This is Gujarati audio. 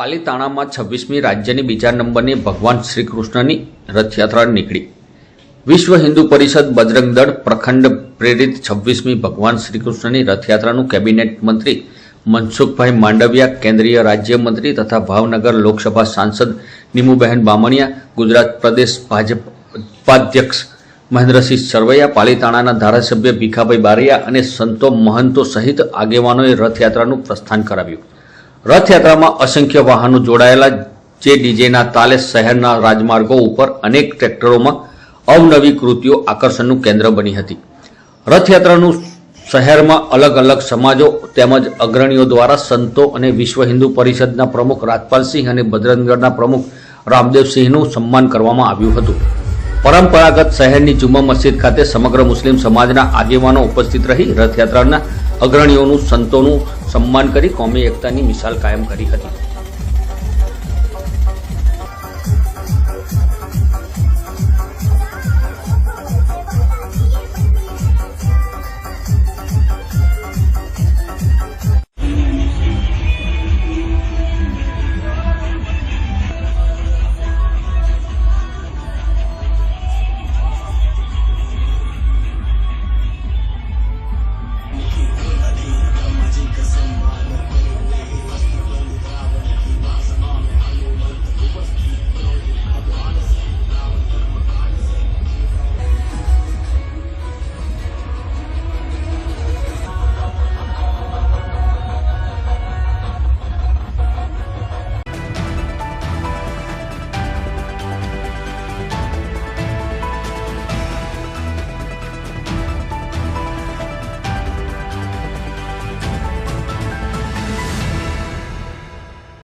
પાલીતાણામાં 26મી રાજ્યની બીજા નંબરની ભગવાન શ્રી કૃષ્ણની રથયાત્રા નીકળી। વિશ્વ હિન્દુ પરિષદ બજરંગ દળ પ્રખંડ પ્રેરિત 26મી ભગવાન શ્રી કૃષ્ણની રથયાત્રાનું કેબિનેટ મંત્રી મનસુખભાઈ માંડવિયા, કેન્દ્રીય રાજ્યમંત્રી તથા ભાવનગર લોકસભા સાંસદ નીમુબહેન બામણિયા, ગુજરાત પ્રદેશ ભાજપ ઉપાધ્યક્ષ મહેન્દ્રસિંહ સરવૈયા, પાલીતાણાના ધારાસભ્ય ભીખાભાઈ બારૈયા અને સંતો મહંતો સહિત આગેવાનોએ રથયાત્રાનું પ્રસ્થાન કરાવ્યું। રથયાત્રામાં અસંખ્ય વાહનો જોડાયેલા, જે ડીજેના તાલે શહેરના રાજમાર્ગો ઉપર અનેક ટ્રેક્ટરોમાં અવનવી કૃતિઓ આકર્ષણનું કેન્દ્ર બની હતી। રથયાત્રાનું શહેરમાં અલગ અલગ સમાજો તેમજ અગ્રણીઓ દ્વારા સંતો અને વિશ્વ હિન્દુ પરિષદના પ્રમુખ રાજપાલસિંહ અને બજરંગ દળના પ્રમુખ રામદેવસિંહનું સન્માન કરવામાં આવ્યું હતું। પરંપરાગત શહેરની જુમ્મા મસ્જિદ ખાતે સમગ્ર મુસ્લિમ સમાજના આગેવાનો ઉપસ્થિત રહી રથયાત્રાના અગ્રણીઓનું, સંતોનું સન્માન કરી કોમી એકતાની મિસાલ કાયમ કરી હતી।